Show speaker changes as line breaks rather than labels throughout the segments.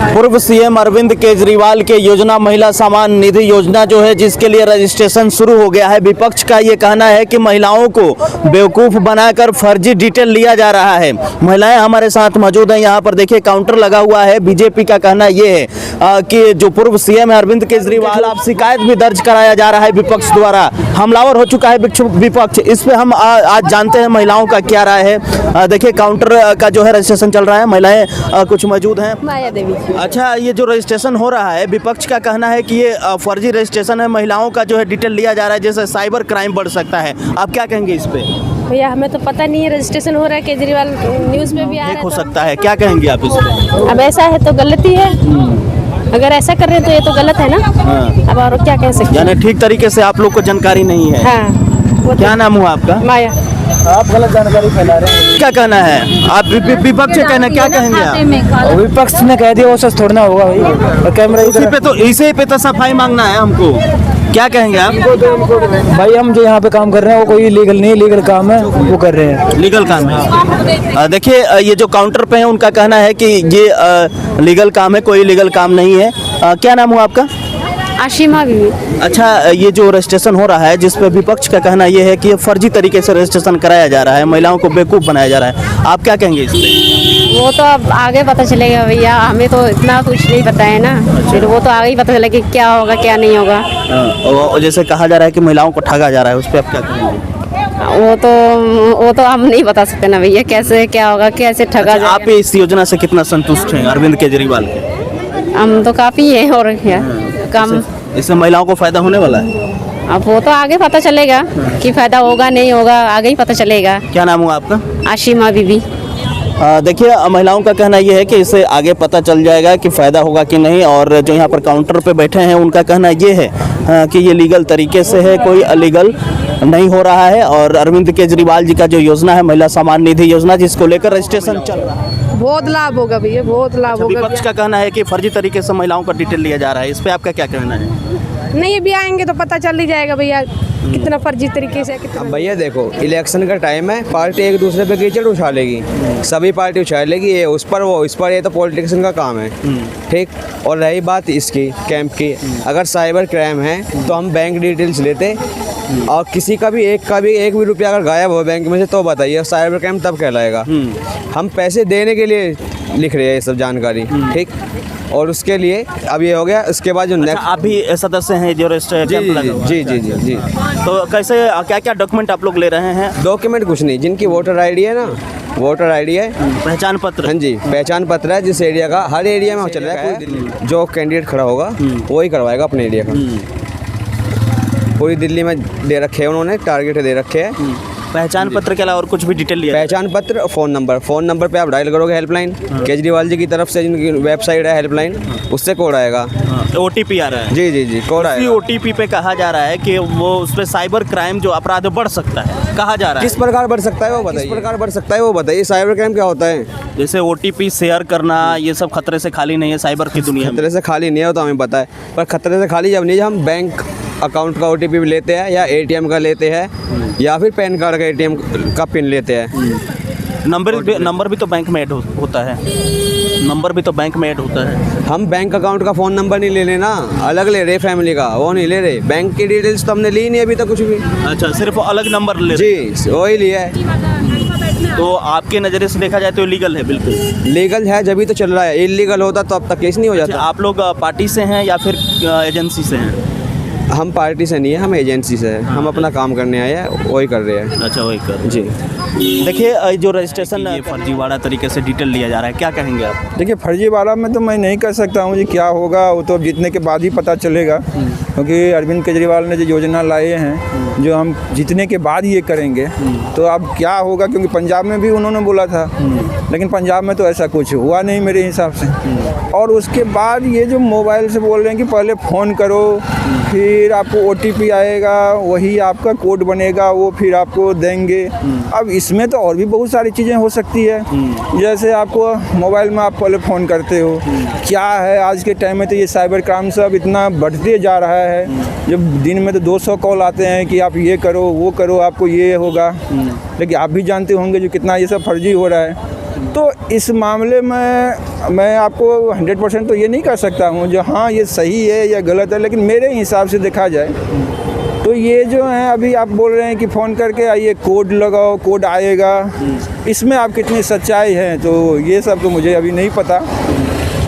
पूर्व सीएम अरविंद केजरीवाल के योजना महिला सम्मान निधि योजना जो है, जिसके लिए रजिस्ट्रेशन शुरू हो गया है। विपक्ष का ये कहना है कि महिलाओं को बेवकूफ़ बनाकर फर्जी डिटेल लिया जा रहा है। महिलाएं हमारे साथ मौजूद हैं। यहाँ पर देखिए काउंटर लगा हुआ है। बीजेपी का कहना ये है कि जो पूर्व सीएम है अरविंद केजरीवाल, आप शिकायत भी दर्ज कराया जा रहा है विपक्ष द्वारा। हमलावर हो चुका है विपक्ष। इस पे हम आज जानते हैं महिलाओं का क्या राय है। देखिए काउंटर का जो है रजिस्ट्रेशन चल रहा है। महिलाएं कुछ मौजूद हैं।
माया देवी।
अच्छा, ये जो रजिस्ट्रेशन हो रहा है, विपक्ष का कहना है कि ये फर्जी रजिस्ट्रेशन है। महिलाओं का जो है डिटेल लिया जा रहा है, जैसे साइबर क्राइम बढ़ सकता है। आप क्या कहेंगे इस पे?
भैया हमें तो पता नहीं है, रजिस्ट्रेशन हो रहा है, केजरीवाल न्यूज़ में भी आ रहा है।
हो सकता है, क्या कहेंगे आप इस पे?
अब ऐसा है तो गलती है, अगर ऐसा कर रहे हैं तो ये तो गलत है ना।
हाँ।
अब और क्या कह सकते हैं।
यानी ठीक तरीके से आप लोग को जानकारी नहीं है।
हाँ,
क्या नाम हुआ आपका?
माया।
आप गलत जानकारी फैला रहे हैं। क्या कहना है आप? विपक्ष से कहना, क्या कहेंगे आप?
विपक्ष ने कह दिया वो सच थोड़ा ना होगा भाई। कैमरा
इसी पे तो इसी पे तो सफाई मांगना है हमको। क्या कहेंगे आप?
भाई हम जो यहाँ पे काम कर रहे हैं वो कोई लीगल नहीं, लीगल काम है वो कर रहे हैं।
लीगल काम है। देखिए ये जो काउंटर पे है उनका कहना है कि ये लीगल काम है, कोई लीगल काम नहीं है। क्या नाम हुआ आपका?
आशिमा भी।
अच्छा, ये जो रजिस्ट्रेशन हो रहा है, जिस पे विपक्ष का कहना ये है कि ये फर्जी तरीके से रजिस्ट्रेशन कराया जा रहा है, महिलाओं को बेवकूफ़ बनाया जा रहा है, आप क्या कहेंगे इस पे?
वो तो अब आगे पता चलेगा भैया, हमें तो इतना कुछ नहीं पता है ना। फिर वो तो आगे ही पता चलेगा कि क्या होगा क्या नहीं होगा।
और जैसे कहा जा रहा है कि महिलाओं को ठगा जा रहा है, उस पर आप क्या कहेंगे?
वो तो हम नहीं बता सकते ना भैया, कैसे क्या होगा, कैसे ठगा जाएगा।
आप इस योजना से कितना संतुष्ट हैं अरविंद केजरीवाल के?
हम तो काफ़ी है और क्या कम।
इससे महिलाओं को फायदा होने वाला है?
अब वो तो आगे पता चलेगा कि फायदा होगा नहीं होगा, आगे ही पता चलेगा।
क्या नाम हुआ आपका?
आशिमा बीबी।
देखिए महिलाओं का कहना यह है कि इससे आगे पता चल जाएगा कि फ़ायदा होगा कि नहीं। और जो यहाँ पर काउंटर पे बैठे हैं उनका कहना ये है कि ये लीगल तरीके से है, कोई अलीगल नहीं हो रहा है। और अरविंद केजरीवाल जी का जो योजना है महिला सम्मान निधि योजना, जिसको लेकर रजिस्ट्रेशन चल रहा है,
बहुत लाभ होगा भैया, बहुत लाभ होगा।
विपक्ष का कहना है कि फर्जी तरीके से महिलाओं का डिटेल लिया जा रहा है। इस पे आपका क्या कहना है?
नहीं, अभी आएंगे तो पता चल ही जाएगा भैया कितना फर्जी तरीके से कितना।
भैया देखो, इलेक्शन का टाइम है, पार्टी एक दूसरे पे कीचड़ उछालेगी, सभी पार्टी उछालेगी, ये उस पर वो इस पर, ये तो पॉलिटिशियन का काम है। ठीक। और रही बात इसकी कैंप की, अगर साइबर क्राइम है तो हम बैंक डिटेल्स लेते, और किसी का भी एक भी रुपया अगर गायब हो बैंक में से तो बताइए साइबर क्राइम तब कहलाएगा। हम पैसे देने के लिए लिख रहे हैं ये सब जानकारी। ठीक। और उसके लिए अब ये हो गया, उसके बाद जो नेक्स्ट।
आप भी सदस्य हैं जो
जी।
तो कैसे क्या क्या डॉक्यूमेंट आप लोग ले रहे हैं?
डॉक्यूमेंट कुछ नहीं, जिनकी वोटर आईडी है ना, वोटर आईडी है,
पहचान पत्र।
हाँ जी, पहचान पत्र है। जिस एरिया का, हर एरिया में चल रहा है, जो कैंडिडेट खड़ा होगा वही करवाएगा अपने एरिया का। पूरी दिल्ली में दे रखे हैं उन्होंने, टारगेट दे रखे हैं।
पहचान पत्र के अलावा और कुछ भी डिटेल लिया?
पहचान पत्र, फ़ोन नंबर पे आप डायल करोगे हेल्पलाइन, केजरीवाल जी की तरफ से जिनकी वेबसाइट है हेल्पलाइन, उससे कोड आएगा।
OTP आ रहा है?
जी कोड आएगा।
OTP पे कहा जा रहा है कि वो उस पर साइबर क्राइम जो अपराध बढ़ सकता है, कहा जा रहा है।
किस प्रकार बढ़ सकता है वो बताइए। साइबर क्राइम क्या होता है?
जैसे OTP शेयर करना, ये सब खतरे से खाली नहीं है साइबर की दुनिया में।
खतरे से खाली नहीं है तो हमें पता है, पर खतरे से खाली जब नहीं, जब हम बैंक अकाउंट का OTP भी लेते हैं, या ATM का लेते हैं, या फिर पैन कार्ड का ATM का पिन लेते हैं।
नंबर भी तो बैंक में ऐड होता है। नंबर भी तो बैंक में ऐड होता है।
हम बैंक अकाउंट का फ़ोन नंबर नहीं ले रहे ना, अलग ले रहे, फैमिली का वो नहीं ले रहे। बैंक की डिटेल्स तो हमने ली नहीं अभी तक कुछ भी।
अच्छा, सिर्फ अलग नंबर ले?
जी, वही लिया है।
तो आपके नज़रिए से देखा जाए तो लीगल है? बिल्कुल
लीगल है, जब भी तो चल रहा है। इलीगल होता तो अब तक केस नहीं हो जाता।
आप लोग पार्टी से हैं या फिर एजेंसी से हैं?
हम पार्टी से नहीं है, हम एजेंसी से है। हम अपना काम करने आए हैं, वही कर रहे हैं।
अच्छा, वही कर।
जी।
देखिए जो रजिस्ट्रेशन फर्जीवाड़ा तरीके से डिटेल लिया जा रहा है, क्या कहेंगे आप?
देखिए फर्जीवाड़ा में तो मैं नहीं कर सकता हूँ जी, क्या होगा वो तो जीतने के बाद ही पता चलेगा। क्योंकि अरविंद केजरीवाल ने जो योजना लाए हैं, जो हम जीतने के बाद ये करेंगे, तो अब क्या होगा, क्योंकि पंजाब में भी उन्होंने बोला था, लेकिन पंजाब में तो ऐसा कुछ हुआ नहीं मेरे हिसाब से। और उसके बाद ये जो मोबाइल से बोल रहे हैं कि पहले फ़ोन करो, फिर आपको OTP आएगा, वही आपका कोड बनेगा, वो फिर आपको देंगे। अब इसमें तो और भी बहुत सारी चीज़ें हो सकती है, जैसे आपको मोबाइल में आप पहले फ़ोन करते हो, क्या है आज के टाइम में तो ये साइबर क्राइम सब इतना बढ़ते जा रहा है। जब दिन में तो 200 कॉल आते हैं कि आप ये करो वो करो, आपको ये होगा, लेकिन आप भी जानते होंगे जो कितना ये सब फर्जी हो रहा है। तो इस मामले में मैं आपको 100% तो ये नहीं कह सकता हूँ जो हाँ ये सही है या गलत है, लेकिन मेरे हिसाब से देखा जाए तो ये जो है अभी आप बोल रहे हैं कि फ़ोन करके आइए कोड लगाओ, कोड आएगा, इसमें आप कितनी सच्चाई है तो ये सब तो मुझे अभी नहीं पता।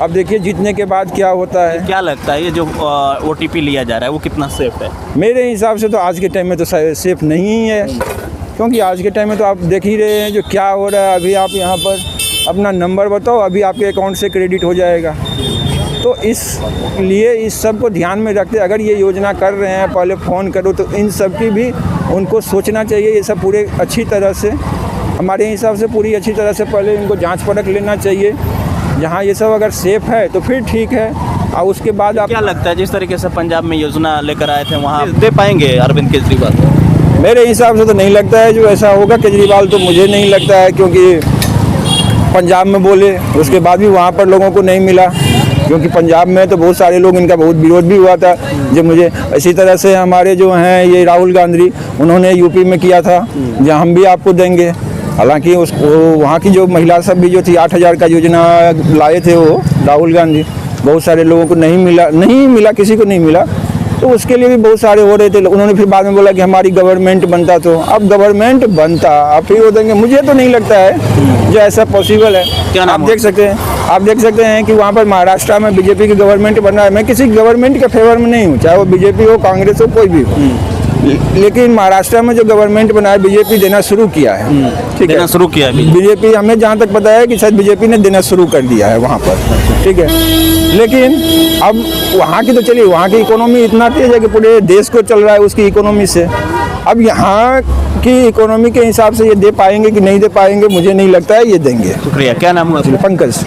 अब देखिए जीतने के बाद क्या होता है।
क्या लगता है ये जो OTP लिया जा रहा है वो कितना सेफ है?
मेरे हिसाब से तो आज के टाइम में तो सेफ नहीं है, क्योंकि आज के टाइम में तो आप देख ही रहे हैं जो क्या हो रहा है। अभी आप यहाँ पर अपना नंबर बताओ, अभी आपके अकाउंट से क्रेडिट हो जाएगा। तो इसलिए इस सब को ध्यान में रखते अगर ये योजना कर रहे हैं पहले फ़ोन करो, तो इन सब की भी उनको सोचना चाहिए। ये सब पूरे अच्छी तरह से हमारे हिसाब से पूरी अच्छी तरह से पहले इनको जांच परख लेना चाहिए। जहाँ ये सब अगर सेफ़ है तो फिर ठीक है, और उसके बाद आप
क्या लगता है जिस तरीके से पंजाब में योजना लेकर आए थे वहाँ दे पाएंगे अरविंद केजरीवाल?
मेरे हिसाब से तो नहीं लगता है जो ऐसा होगा केजरीवाल, तो मुझे नहीं लगता है, क्योंकि पंजाब में बोले उसके बाद भी वहाँ पर लोगों को नहीं मिला, क्योंकि पंजाब में तो बहुत सारे लोग इनका बहुत विरोध भी हुआ था। जब मुझे इसी तरह से हमारे जो हैं ये राहुल गांधी उन्होंने यूपी में किया था जहाँ हम भी आपको देंगे। हालांकि उसको वहाँ की जो महिला सब भी जो थी 8,000 का योजना लाए थे वो राहुल गांधी, बहुत सारे लोगों को नहीं मिला, किसी को नहीं मिला, तो उसके लिए भी बहुत सारे हो रहे थे। उन्होंने फिर बाद में बोला कि हमारी गवर्नमेंट बनता, तो अब गवर्नमेंट बनता आप फिर वो देंगे। मुझे तो नहीं लगता है जो ऐसा पॉसिबल है।
क्या नाम
आप देख सकते हैं कि वहाँ पर महाराष्ट्र में बीजेपी की गवर्नमेंट बन रहा है। मैं किसी गवर्नमेंट के फेवर में नहीं हूँ, चाहे वो बीजेपी हो, कांग्रेस हो, कोई भी हो, लेकिन महाराष्ट्र में जो गवर्नमेंट बना है बीजेपी देना शुरू किया है। ठीक है,
देना शुरू किया है
बीजेपी, हमें जहाँ तक पता है कि शायद बीजेपी ने देना शुरू कर दिया है वहाँ पर। ठीक है, लेकिन अब वहाँ की तो चलिए, वहाँ की इकोनॉमी इतना तेज है कि पूरे देश को चल रहा है उसकी इकोनॉमी से। अब यहाँ की इकोनॉमी के हिसाब से ये दे पाएंगे कि नहीं दे पाएंगे, मुझे नहीं लगता है ये देंगे।
शुक्रिया। क्या नाम हुआ?
पंकज।